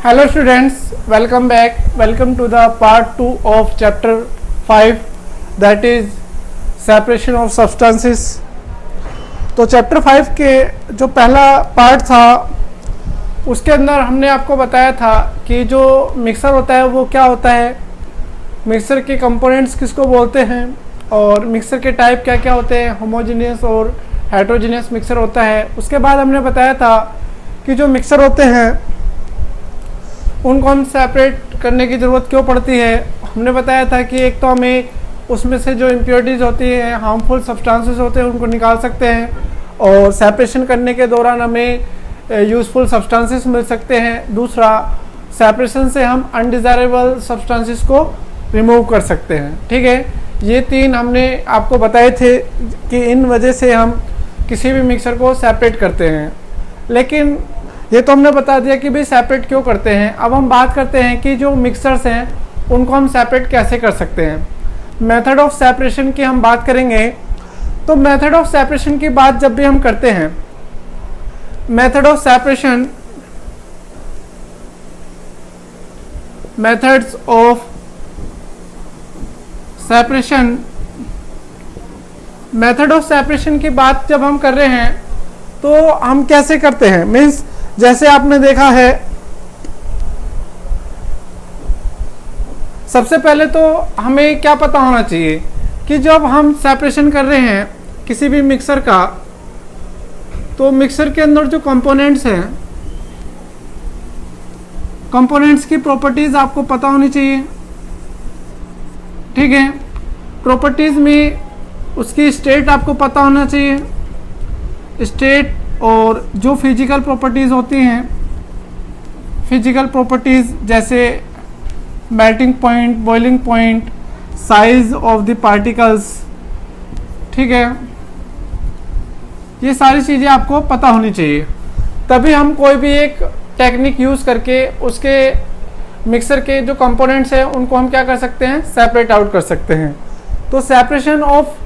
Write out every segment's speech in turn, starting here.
Hello students, welcome back. Welcome to the part 2 of chapter 5, that is separation of substances. तो chapter 5 के जो पहला part था उसके अंदर हमने आपको बताया था कि जो मिक्सर होता है वो क्या होता है, मिक्सर के कंपोनेंट्स किसको बोलते हैं और मिक्सर के टाइप क्या क्या होते हैं, होमोजेनियस और हेट्रोजेनियस मिक्सर होता है। उसके बाद हमने बताया था कि जो मिक्सर होते हैं उनको हम सेपरेट करने की ज़रूरत क्यों पड़ती है। हमने बताया था कि एक तो हमें उसमें से जो इम्प्योरिटीज़ होती हैं, हार्मफुल सब्सटेंसेस होते हैं, उनको निकाल सकते हैं और सेपरेशन करने के दौरान हमें यूज़फुल सब्सटेंसेस मिल सकते हैं। दूसरा, सेपरेशन से हम अनडिज़ायरेबल सब्सटेंसेस को रिमूव कर सकते हैं। ठीक है, ये तीन हमने आपको बताए थे कि इन वजह से हम किसी भी मिक्सर को सेपरेट करते हैं। लेकिन ये तो हमने बता दिया कि भाई सेपरेट क्यों करते हैं। अब हम बात करते हैं कि जो मिक्सर्स हैं उनको हम सेपरेट कैसे कर सकते हैं। मेथड ऑफ सेपरेशन की हम बात करेंगे। तो मेथड ऑफ सेपरेशन की बात जब भी हम करते हैं, method of separation, methods of separation, method of separation की बात जब हम कर रहे हैं तो हम कैसे करते हैं। मीन्स जैसे आपने देखा है, सबसे पहले तो हमें क्या पता होना चाहिए कि जब हम सेपरेशन कर रहे हैं किसी भी मिक्सर का, तो मिक्सर के अंदर जो कंपोनेंट्स हैं, कंपोनेंट्स की प्रॉपर्टीज आपको पता होनी चाहिए। ठीक है, प्रॉपर्टीज में उसकी स्टेट आपको पता होना चाहिए। स्टेट और जो फिजिकल प्रॉपर्टीज़ होती हैं, फिजिकल प्रॉपर्टीज़ जैसे melting point, boiling point, size of the particles, ठीक है, ये सारी चीज़ें आपको पता होनी चाहिए। तभी हम कोई भी एक टेक्निक यूज़ करके उसके मिक्सर के जो कंपोनेंट्स हैं उनको हम क्या कर सकते हैं, सेपरेट आउट कर सकते हैं। तो separation of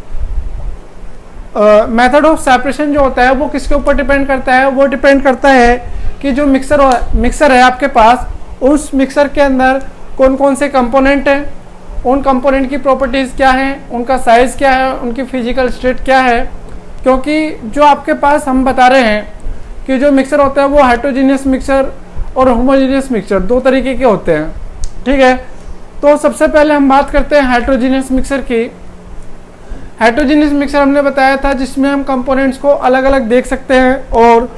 method of separation जो होता है वो किसके ऊपर डिपेंड करता है, वो डिपेंड करता है कि जो मिक्सर है आपके पास, उस मिक्सर के अंदर कौन कौन से कंपोनेंट हैं, उन कंपोनेंट की प्रॉपर्टीज़ क्या हैं, उनका साइज़ क्या है, उनकी फिजिकल स्टेट क्या है। क्योंकि जो आपके पास हम बता रहे हैं कि जो मिक्सर होता है वो हेट्रोजीनियस मिक्सर और होमोजेनियस मिक्सर दो तरीके के होते हैं। ठीक है, तो सबसे पहले हम बात करते हैं हेट्रोजीनियस मिक्सर की। हेट्रोजीनियस मिक्सर हमने बताया था जिसमें हम कंपोनेंट्स को अलग अलग देख सकते हैं और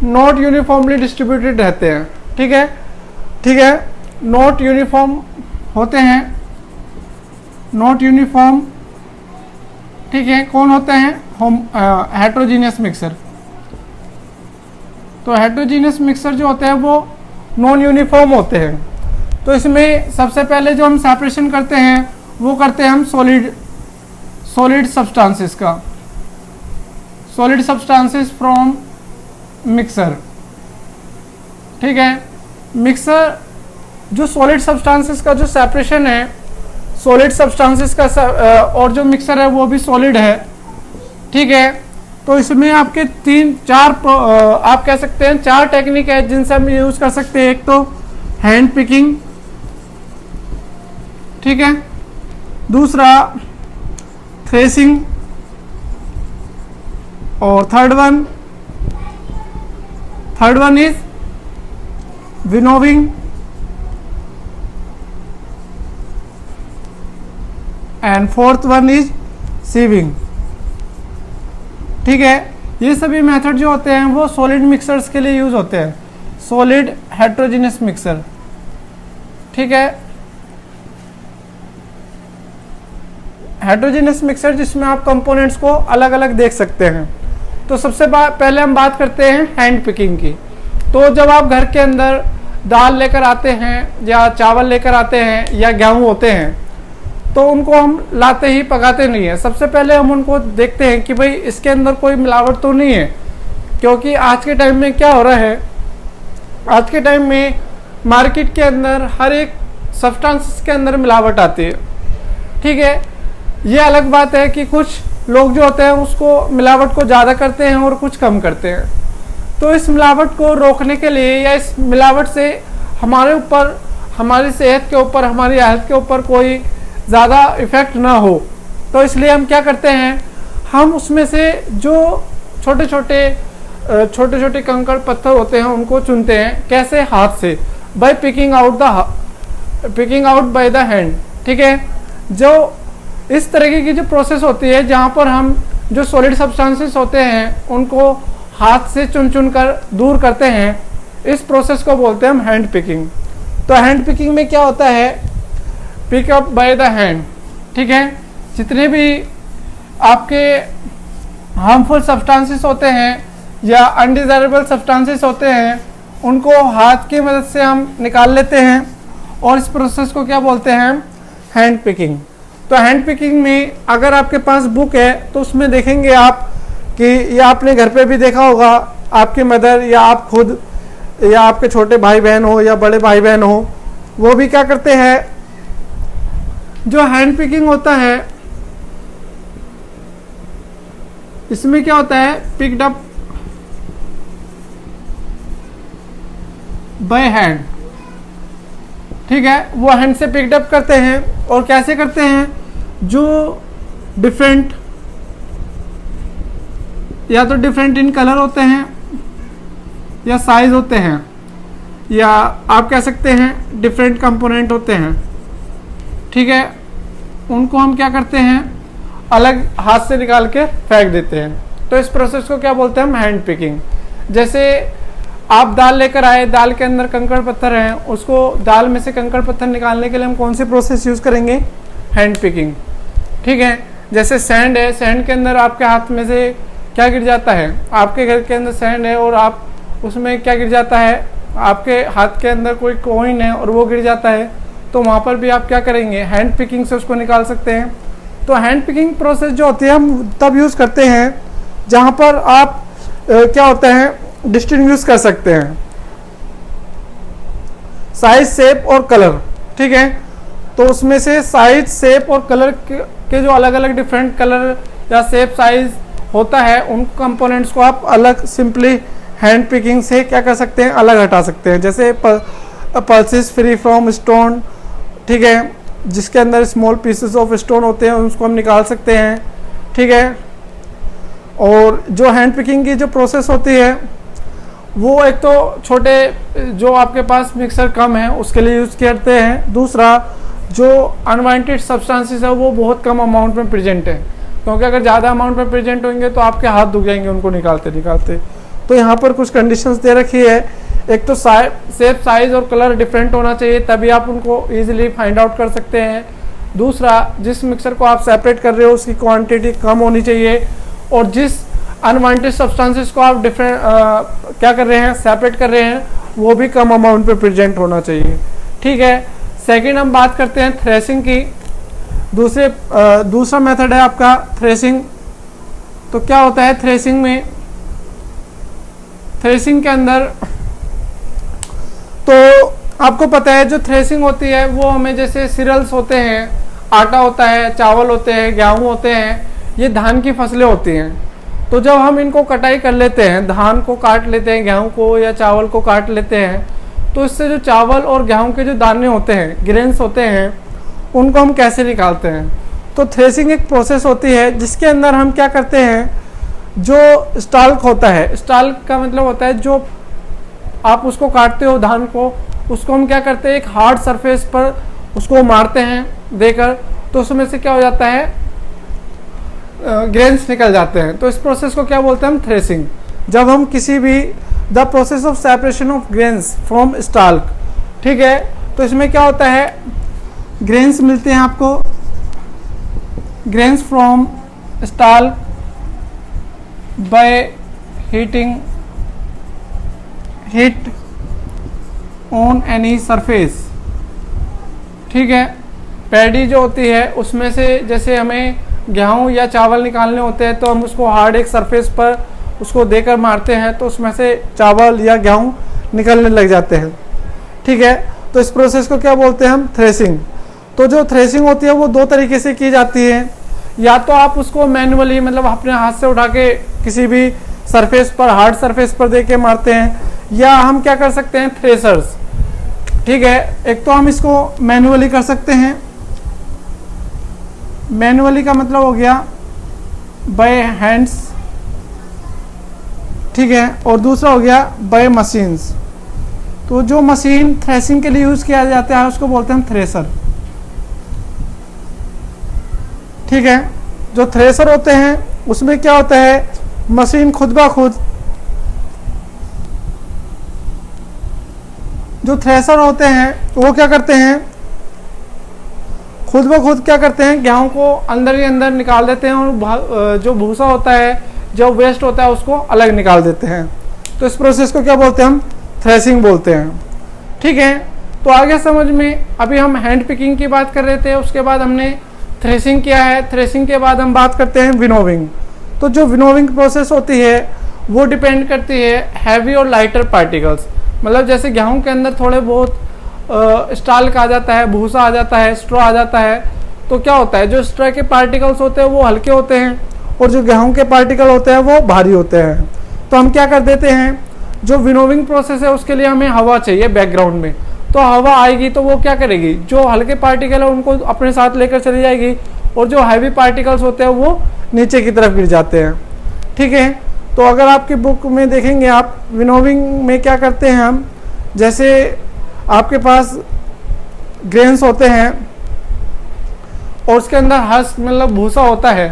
नॉट यूनिफॉर्मली डिस्ट्रीब्यूटेड रहते हैं। ठीक है, ठीक है, नॉट यूनिफॉर्म होते हैं, नॉट यूनिफॉर्म। ठीक है, कौन होते हैं, हेट्रोजीनियस मिक्सर। तो हेट्रोजीनियस मिक्सर जो होते हैं वो नॉन यूनिफॉर्म होते हैं। तो इसमें सबसे पहले जो हम सेपरेशन करते हैं वो करते हैं हम सॉलिड सब्सटेंसेस का, सॉलिड सब्सटेंसेस फ्रॉम मिक्सर। ठीक है, मिक्सर जो सॉलिड सब्सटेंसेस का जो सेपरेशन है, सॉलिड सब्सटेंसेस का और जो मिक्सर है वो भी सॉलिड है। ठीक है, तो इसमें आपके आप कह सकते हैं चार टेक्निक है जिनसे हम यूज कर सकते हैं। एक तो हैंड पिकिंग, ठीक है, दूसरा थ्रेसिंग, और third one is winnowing, and fourth one is sieving. ठीक है, ये सभी मेथड जो होते हैं वो सॉलिड मिक्सर्स के लिए यूज होते हैं, सॉलिड हेट्रोजीनियस मिक्सर। ठीक है, हेट्रोजीनियस मिक्सर जिसमें आप कंपोनेंट्स को अलग अलग देख सकते हैं। तो सबसे पहले हम बात करते हैं हैंड पिकिंग की। तो जब आप घर के अंदर दाल लेकर आते हैं या चावल लेकर आते हैं या गेहूं होते हैं, तो उनको हम लाते ही पकाते नहीं है। सबसे पहले हम उनको देखते हैं कि भाई इसके अंदर कोई मिलावट तो नहीं है। क्योंकि आज के टाइम में क्या हो रहा है, आज के टाइम में मार्केट के अंदर हर एक सब्सटेंस के अंदर मिलावट आती है। ठीक है, ये अलग बात है कि कुछ लोग जो होते हैं उसको मिलावट को ज़्यादा करते हैं और कुछ कम करते हैं। तो इस मिलावट को रोकने के लिए या इस मिलावट से हमारे ऊपर, हमारी सेहत के ऊपर, हमारी हेल्थ के ऊपर कोई ज़्यादा इफ़ेक्ट ना हो, तो इसलिए हम क्या करते हैं, हम उसमें से जो छोटे छोटे कंकड़ पत्थर होते हैं उनको चुनते हैं। कैसे? हाथ से, by picking out by the hand. ठीक है, जो इस तरीके की जो प्रोसेस होती है जहाँ पर हम जो सॉलिड सब्सटेंसेस होते हैं उनको हाथ से चुन कर दूर करते हैं, इस प्रोसेस को बोलते हैं हम हैंड पिकिंग। तो हैंड पिकिंग में क्या होता है, pick up by the hand. ठीक है, जितने भी आपके हार्मफुल सब्सटेंसेस होते हैं या अनडिजायरेबल सब्सटेंसेस होते हैं उनको हाथ की मदद से हम निकाल लेते हैं और इस प्रोसेस को क्या बोलते हैं, हैंड पिकिंग। तो हैंड पिकिंग में अगर आपके पास बुक है तो उसमें देखेंगे आप कि ये आपने घर पे भी देखा होगा, आपकी मदर या आप खुद या आपके छोटे भाई बहन हो या बड़े भाई बहन हो, वो भी क्या करते हैं, जो हैंड पिकिंग होता है इसमें क्या होता है, पिक्ड अप बाय हैंड। ठीक है, वो हैंड से पिक्ड अप करते हैं। और कैसे करते हैं, जो डिफरेंट या तो डिफरेंट इन कलर होते हैं या साइज होते हैं या आप कह सकते हैं डिफरेंट कंपोनेंट होते हैं। ठीक है, उनको हम क्या करते हैं, अलग हाथ से निकाल के फेंक देते हैं। तो इस प्रोसेस को क्या बोलते हैं हम, हैंड पिकिंग। जैसे आप दाल लेकर आए, दाल के अंदर कंकड़ पत्थर हैं, उसको दाल में से कंकड़ पत्थर निकालने के लिए हम कौन सी प्रोसेस यूज़ करेंगे, हैंड पिकिंग। ठीक है, जैसे सैंड है, सैंड के अंदर आपके हाथ में से क्या गिर जाता है, आपके घर के अंदर सैंड है और आप उसमें क्या गिर जाता है, आपके हाथ के अंदर कोई कॉइन है और वो गिर जाता है, तो वहाँ पर भी आप क्या करेंगे, हैंड पिकिंग से उसको निकाल सकते हैं। तो हैंड पिकिंग प्रोसेस जो होती है हम तब यूज़ करते हैं जहाँ पर आप क्या होता है, डिस्टिंग्विश कर सकते हैं साइज, शेप और कलर। ठीक है, तो उसमें से साइज, शेप और कलर के जो अलग अलग डिफरेंट कलर या शेप, साइज होता है, उन कंपोनेंट्स को आप अलग सिंपली हैंड पिकिंग से क्या कर सकते हैं, अलग हटा सकते हैं। जैसे पल्सेस फ्री फ्रॉम स्टोन। ठीक है, जिसके अंदर स्मॉल पीसेस ऑफ स्टोन होते हैं उसको हम निकाल सकते हैं। ठीक है, और जो हैंड पिकिंग की जो प्रोसेस होती है वो एक तो छोटे जो आपके पास मिक्सर कम है उसके लिए यूज़ करते हैं। दूसरा, जो अनवांटेड सब्सटेंसेस है वो बहुत कम अमाउंट में प्रेजेंट है, क्योंकि अगर ज़्यादा अमाउंट में प्रेजेंट होंगे तो आपके हाथ दुख जाएंगे उनको निकालते निकालते। तो यहाँ पर कुछ कंडीशंस दे रखी है, एक तो शेप, साइज और कलर डिफरेंट होना चाहिए, तभी आप उनको इजीली फाइंड आउट कर सकते हैं। दूसरा, जिस मिक्सर को आप सेपरेट कर रहे हो उसकी क्वांटिटी कम होनी चाहिए, और जिस अनवांटेड सब्सटेंसेस को आप डिफरेंट क्या कर रहे हैं, सेपरेट कर रहे हैं, वो भी कम अमाउंट पे प्रेजेंट होना चाहिए। ठीक है, सेकंड हम बात करते हैं थ्रेसिंग की। दूसरा मेथड है आपका थ्रेसिंग। तो क्या होता है थ्रेसिंग में, थ्रेसिंग के अंदर तो आपको पता है जो थ्रेसिंग होती है वो हमें, जैसे सीरियल्स होते हैं, आटा होता है, चावल होते हैं, गेहूँ होते हैं, ये धान की फसलें होती हैं। तो जब हम इनको कटाई कर लेते हैं, धान को काट लेते हैं, गेहूँ को या चावल को काट लेते हैं, तो इससे जो चावल और गेहूँ के जो दाने होते हैं, ग्रेन्स होते हैं, उनको हम कैसे निकालते हैं। तो थ्रेसिंग एक प्रोसेस होती है जिसके अंदर हम क्या करते हैं, जो स्टाल्क होता है, स्टाल्क का मतलब होता है जो आप उसको काटते हो धान को, उसको हम क्या करते हैं, एक हार्ड सरफेस पर उसको मारते हैं देकर, तो उसमें से क्या हो जाता है, ग्रेन्स निकल जाते हैं। तो इस प्रोसेस को क्या बोलते हैं हम, थ्रेसिंग। जब हम किसी भी the process of separation of grains from stalk. ठीक है, तो इसमें क्या होता है, ग्रेन्स मिलते हैं आपको, grains from stalk by heat on any surface. ठीक है, पैडी जो होती है उसमें से जैसे हमें गेहूँ या चावल निकालने होते हैं तो हम उसको हार्ड एक सरफेस पर उसको देकर मारते हैं, तो उसमें से चावल या गेहूँ निकलने लग जाते हैं। ठीक है, तो इस प्रोसेस को क्या बोलते हैं हम, थ्रेसिंग। तो जो थ्रेसिंग होती है वो दो तरीके से की जाती है, या तो आप उसको मैनुअली मतलब अपने हाथ से उठा के किसी भी सरफेस पर, हार्ड सरफेस पर देके मारते हैं, या हम क्या कर सकते हैं, थ्रेसर्स। ठीक है, एक तो हम इसको मैनुअली कर सकते हैं, मैनुअली का मतलब हो गया बाय हैंड्स, ठीक है, और दूसरा हो गया बाय मशीन्स। तो जो मशीन थ्रेसिंग के लिए यूज किया जाता है उसको बोलते हैं थ्रेसर। ठीक है, जो थ्रेसर होते हैं उसमें क्या होता है, मशीन खुद ब खुद, जो थ्रेसर होते हैं वो क्या करते हैं, खुद ब खुद क्या करते हैं, गेहूं को अंदर ही अंदर निकाल देते हैं और जो भूसा होता है, जो वेस्ट होता है उसको अलग निकाल देते हैं। तो इस प्रोसेस को क्या बोलते हैं, हम थ्रेसिंग बोलते हैं। ठीक है, तो आगे समझ में, अभी हम हैंड पिकिंग की बात कर रहे थे, उसके बाद हमने थ्रेसिंग किया है, थ्रेसिंग के बाद हम बात करते हैं विनोविंग। तो जो विनोविंग प्रोसेस होती है वो डिपेंड करती है हैवी और लाइटर पार्टिकल्स, मतलब जैसे गेहूं के अंदर थोड़े बहुत स्टाल्क आ जाता है, भूसा आ जाता है, स्ट्रॉ आ जाता है, तो क्या होता है, जो स्ट्रॉ के पार्टिकल्स होते हैं वो हल्के होते हैं और जो गेहूं के पार्टिकल होते हैं वो भारी होते हैं। तो हम क्या कर देते हैं, जो विनोविंग प्रोसेस है उसके लिए हमें हवा चाहिए बैकग्राउंड में, तो हवा आएगी तो वो क्या करेगी, जो हल्के पार्टिकल है उनको अपने साथ लेकर चली जाएगी और जो हैवी पार्टिकल्स होते हैं वो नीचे की तरफ गिर जाते हैं। ठीक है, तो अगर आपकी बुक में देखेंगे आप, विनोविंग में क्या करते हैं हम, जैसे आपके पास ग्रेन्स होते हैं और उसके अंदर हस्क मतलब भूसा होता है,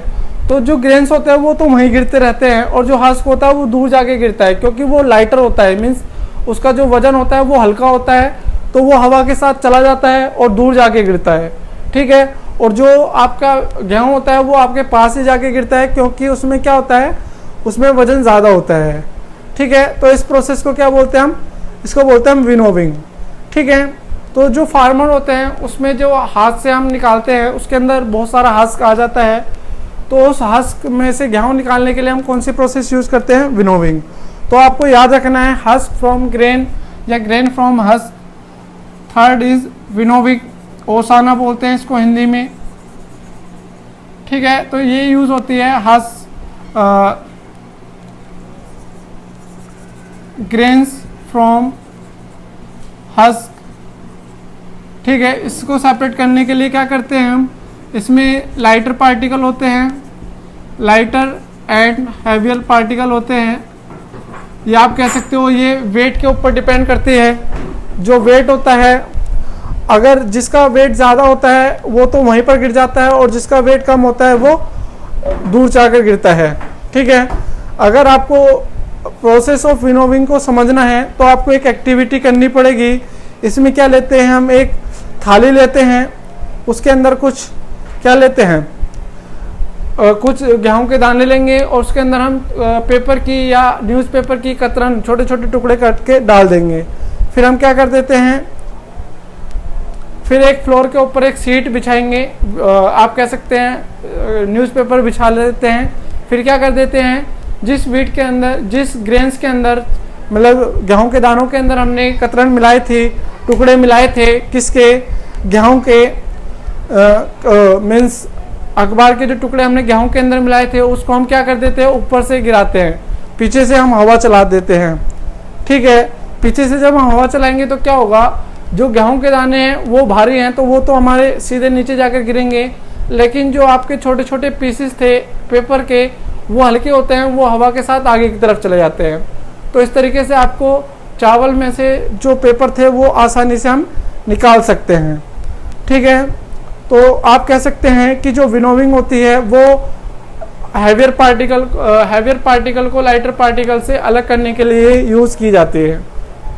तो जो ग्रेन्स होते हैं वो तो वहीं गिरते रहते हैं और जो हस्क होता है वो दूर जाके गिरता है, क्योंकि वो लाइटर होता है, मीन्स उसका जो वजन होता है वो हल्का होता है, तो वो हवा के साथ चला जाता है और दूर जाके गिरता है। ठीक है, और जो आपका गेहूं होता है वो आपके पास ही जाके गिरता है, क्योंकि उसमें क्या होता है, उसमें वजन ज़्यादा होता है। ठीक है, तो इस प्रोसेस को क्या बोलते हैं हम, इसको बोलते हैं हम विनोविंग। ठीक है, तो जो फार्मर होते हैं उसमें जो हाथ से हम निकालते हैं उसके अंदर बहुत सारा हस्क आ जाता है, तो उस हस्क में से गेहूं निकालने के लिए हम कौन सी प्रोसेस यूज़ करते हैं, विनोविंग। तो आपको याद रखना है, हस्क फ्रॉम ग्रेन या grain from husk, third is winnowing, ओसाना बोलते हैं इसको हिंदी में। ठीक है, तो ये यूज़ होती है हस्क, ग्रेन्स फ्रॉम हस्क। ठीक है, इसको सेपरेट करने के लिए क्या करते हैं हम, इसमें लाइटर पार्टिकल होते हैं, लाइटर एंड हैवियर पार्टिकल होते हैं, या आप कह सकते हो ये वेट के ऊपर डिपेंड करती है। जो वेट होता है, अगर जिसका वेट ज़्यादा होता है वो तो वहीं पर गिर जाता है और जिसका वेट कम होता है वो दूर जाकर गिरता है। ठीक है, अगर आपको प्रोसेस ऑफ विनोविंग को समझना है तो आपको एक एक्टिविटी करनी पड़ेगी। इसमें क्या लेते हैं हम, एक थाली लेते हैं, उसके अंदर कुछ क्या लेते हैं, कुछ गेहूं के दाने लेंगे और उसके अंदर हम पेपर की या न्यूज़पेपर की कतरन छोटे छोटे टुकड़े काट के डाल देंगे। फिर हम क्या कर देते हैं, फिर एक फ्लोर के ऊपर एक सीट बिछाएंगे, आप कह सकते हैं न्यूज़पेपर बिछा लेते हैं। फिर क्या कर देते हैं, जिस वीट के अंदर, जिस ग्रेन्स के अंदर, मतलब गेहूं के दानों के अंदर हमने कतरन मिलाई थी, टुकड़े मिलाए थे, किसके, गेहूं के, मीन्स अखबार के जो टुकड़े हमने गेहूं के अंदर मिलाए थे उसको हम क्या कर देते हैं, ऊपर से गिराते हैं, पीछे से हम हवा चला देते हैं। ठीक है, पीछे से जब हम हवा चलाएंगे तो क्या होगा, जो गेहूं के दाने हैं वो भारी हैं तो वो तो हमारे सीधे नीचे जाकर गिरेंगे, लेकिन जो आपके छोटे छोटे पीसेस थे पेपर के वो हल्के होते हैं, वो हवा के साथ आगे की तरफ चले जाते हैं। तो इस तरीके से आपको चावल में से जो पेपर थे वो आसानी से हम निकाल सकते हैं। ठीक है, तो आप कह सकते हैं कि जो विनोविंग होती है वो हैवियर पार्टिकल को लाइटर पार्टिकल से अलग करने के लिए यूज़ की जाती है।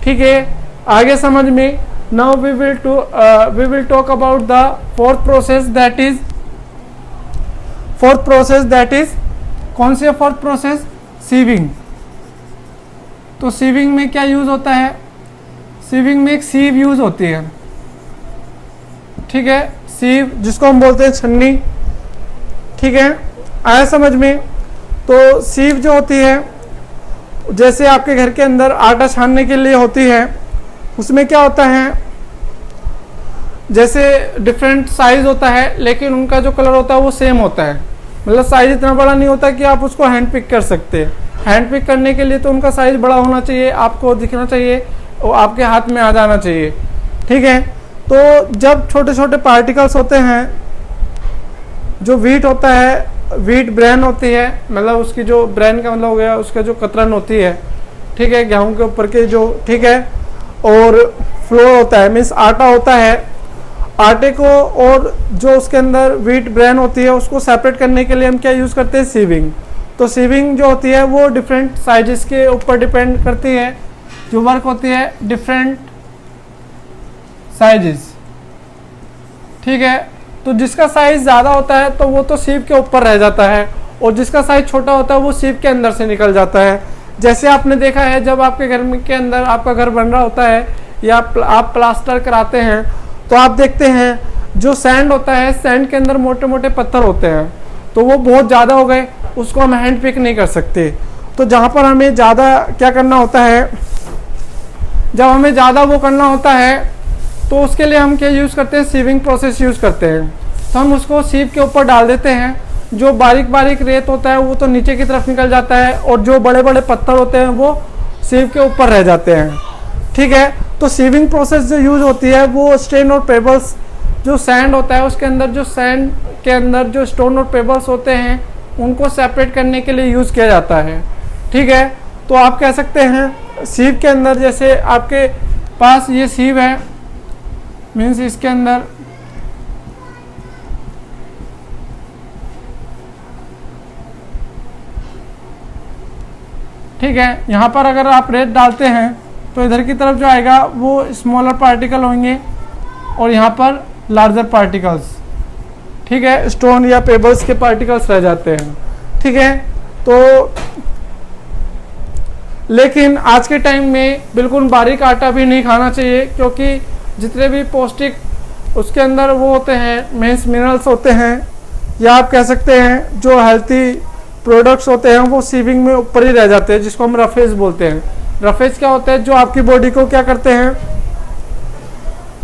ठीक है, आगे समझ में, now we will talk about the fourth process, that is कौन सी फोर्थ प्रोसेस, सीविंग। तो सीविंग में क्या यूज होता है, सीविंग में एक सीव यूज होती है। ठीक है, सीव जिसको हम बोलते हैं छन्नी। ठीक है, आया समझ में। तो सीव जो होती है, जैसे आपके घर के अंदर आटा छानने के लिए होती है, उसमें क्या होता है, जैसे डिफरेंट साइज होता है लेकिन उनका जो कलर होता है वो सेम होता है, मतलब साइज इतना बड़ा नहीं होता कि आप उसको हैंड पिक कर सकते। हैंड पिक करने के लिए तो उनका साइज बड़ा होना चाहिए, आपको दिखना चाहिए और आपके हाथ में आ जाना चाहिए। ठीक है, तो जब छोटे छोटे पार्टिकल्स होते हैं, जो वीट होता है, वीट ब्रेन होती है, मतलब उसकी जो ब्रेन का मतलब हो गया उसका जो कतरन होती है, ठीक है, गेहूं के ऊपर के जो, ठीक है, और फ्लोर होता है, मीन्स आटा होता है, आटे को और जो उसके अंदर वीट ब्रेन होती है उसको सेपरेट करने के लिए हम क्या यूज़ करते हैं, सीविंग। तो सीविंग जो होती है वो डिफरेंट साइजेस के ऊपर डिपेंड करती है, जो वर्क होती है डिफरेंट साइजेस। ठीक है, तो जिसका साइज ज़्यादा होता है तो वो तो सीव के ऊपर रह जाता है, और जिसका साइज छोटा होता है वो सीव के अंदर से निकल जाता है। जैसे आपने देखा है जब आपके घर के अंदर आपका घर बन रहा होता है या आप प्लास्टर कराते हैं, तो आप देखते हैं जो सैंड होता है, सैंड के अंदर मोटे मोटे पत्थर होते हैं, तो वो बहुत ज़्यादा हो गए, उसको हम हैंड पिक नहीं कर सकते। तो जहाँ पर हमें ज़्यादा क्या करना होता है, जब हमें ज़्यादा वो करना होता है तो उसके लिए हम क्या यूज़ करते हैं, सीविंग प्रोसेस यूज़ करते हैं। तो हम उसको सीव के ऊपर डाल देते हैं, जो बारीक बारीक रेत होता है वो तो नीचे की तरफ निकल जाता है, और जो बड़े बड़े पत्थर होते हैं वो सीव के ऊपर रह जाते हैं। ठीक है, तो सीविंग प्रोसेस जो यूज़ होती है वो स्टोन और पेबल्स, जो सैंड होता है उसके अंदर, जो सैंड के अंदर जो स्टोन और पेबल्स होते हैं उनको सेपरेट करने के लिए यूज़ किया जाता है। ठीक है, तो आप कह सकते हैं सीव के अंदर, जैसे आपके पास ये सीव है, मीन्स इसके अंदर ठीक है, यहाँ पर अगर आप रेत डालते हैं तो इधर की तरफ जो आएगा वो स्मॉलर पार्टिकल होंगे और यहाँ पर लार्जर पार्टिकल्स, ठीक है, स्टोन या पेबल्स के पार्टिकल्स रह जाते हैं। ठीक है, तो लेकिन आज के टाइम में बिल्कुल बारीक आटा भी नहीं खाना चाहिए, क्योंकि जितने भी पौष्टिक उसके अंदर वो होते हैं, मीन्स मिनरल्स होते हैं, या आप कह सकते हैं जो हेल्थी प्रोडक्ट्स होते हैं वो सीविंग में ऊपर ही रह जाते हैं, जिसको हम रफेज बोलते हैं। रफेज क्या होता है, जो आपकी बॉडी को क्या करते हैं,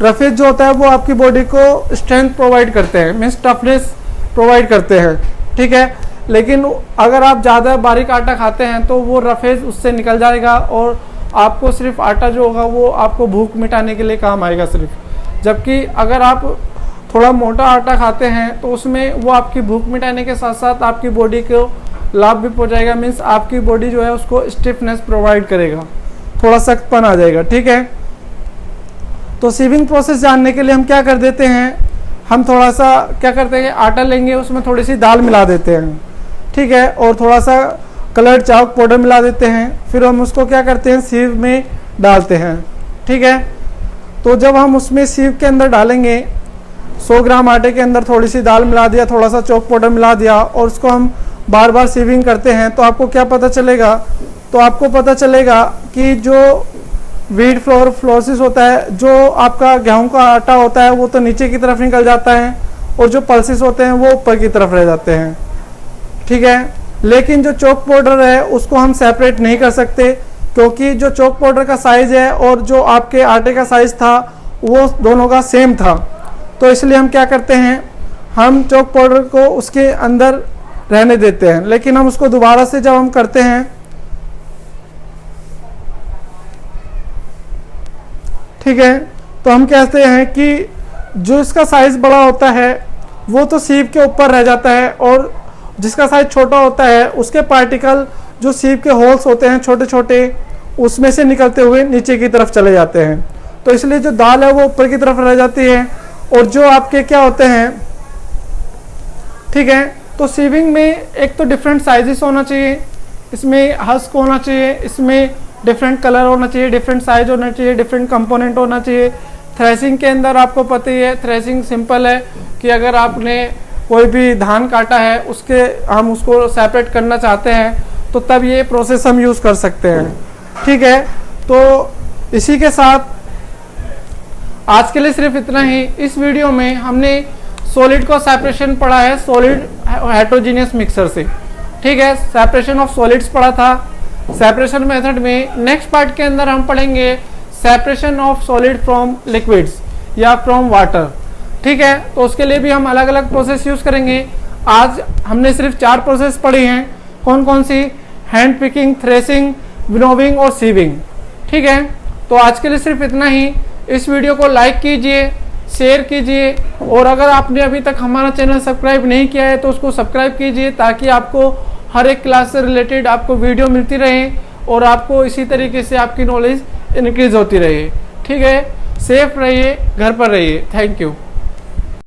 रफेज जो होता है वो आपकी बॉडी को स्ट्रेंथ प्रोवाइड करते हैं, मीन्स टफनेस प्रोवाइड करते हैं। ठीक है, लेकिन अगर आप ज़्यादा बारीक आटा खाते हैं तो वो रफेज उससे निकल जाएगा और आपको सिर्फ आटा जो होगा वो आपको भूख मिटाने के लिए काम आएगा सिर्फ। जबकि अगर आप थोड़ा मोटा आटा खाते हैं तो उसमें वो आपकी भूख मिटाने के साथ साथ आपकी बॉडी को लाभ भी पहुंचाएगा, मीन्स आपकी बॉडी जो है उसको स्टिफनेस प्रोवाइड करेगा, थोड़ा सख्तपन आ जाएगा। ठीक है, तो सीविंग प्रोसेस जानने के लिए हम क्या कर देते हैं, हम थोड़ा सा क्या करते हैं, आटा लेंगे, उसमें थोड़ी सी दाल मिला देते हैं, ठीक है, और थोड़ा सा कलर्ड चाक पाउडर मिला देते हैं, फिर हम उसको क्या करते हैं, सीव में डालते हैं। ठीक है, तो जब हम उसमें सीव के अंदर डालेंगे, 100 ग्राम आटे के अंदर थोड़ी सी दाल मिला दिया, थोड़ा सा चॉक पाउडर मिला दिया, और उसको हम बार बार सीविंग करते हैं, तो आपको क्या पता चलेगा, तो आपको पता चलेगा कि जो वीट फ्लोर फ्लोसिस होता है, जो आपका गेहूं का आटा होता है वो तो नीचे की तरफ निकल जाता है, और जो पल्सेस होते हैं वो ऊपर की तरफ रह जाते हैं। ठीक है, लेकिन जो चॉक पाउडर है उसको हम सेपरेट नहीं कर सकते, क्योंकि जो चॉक पाउडर का साइज है और जो आपके आटे का साइज था वो दोनों का सेम था, तो इसलिए हम क्या करते हैं, हम चॉक पाउडर को उसके अंदर रहने देते हैं। लेकिन हम उसको दोबारा से जब हम करते हैं, ठीक है, तो हम कहते हैं कि जो इसका साइज बड़ा होता है वो तो सीव के ऊपर रह जाता है, और जिसका साइज छोटा होता है उसके पार्टिकल जो सीव के होल्स होते हैं छोटे छोटे, उसमें से निकलते हुए नीचे की तरफ चले जाते हैं। तो इसलिए जो दाल है वो ऊपर की तरफ रह जाती है, और जो आपके क्या होते हैं, ठीक है, तो सीविंग में एक तो डिफरेंट साइजेस होना चाहिए, इसमें हस्क होना चाहिए, इसमें डिफरेंट कलर होना चाहिए, डिफरेंट साइज होना चाहिए, डिफरेंट कंपोनेंट होना चाहिए। थ्रेसिंग के अंदर आपको पता ही है, थ्रेसिंग सिंपल है कि अगर आपने कोई भी धान काटा है उसके हम उसको सेपरेट करना चाहते हैं तो तब ये प्रोसेस हम यूज़ कर सकते हैं। ठीक है, तो इसी के साथ आज के लिए सिर्फ इतना ही। इस वीडियो में हमने सॉलिड का सेपरेशन पढ़ा है सॉलिड हेटेरोजेनियस मिक्सर से। ठीक है, सेपरेशन ऑफ सॉलिड्स पढ़ा था सेपरेशन मेथड में। नेक्स्ट पार्ट के अंदर हम पढ़ेंगे separation of solid from liquids या फ्रॉम वाटर। ठीक है, तो उसके लिए भी हम अलग अलग प्रोसेस यूज करेंगे। आज हमने सिर्फ 4 प्रोसेस पढ़ी हैं। कौन कौन सी? हैंड पिकिंग, थ्रेसिंग, विनोविंग और सीविंग। ठीक है, तो आज के लिए सिर्फ इतना ही। इस वीडियो को लाइक कीजिए, शेयर कीजिए, और अगर आपने अभी तक हमारा चैनल सब्सक्राइब नहीं किया है तो उसको सब्सक्राइब कीजिए, ताकि आपको हर एक क्लास से रिलेटेड आपको वीडियो मिलती रहे और आपको इसी तरीके से आपकी नॉलेज इंक्रीज होती रहे। ठीक है, सेफ रहिए, घर पर रहिए। Thank you.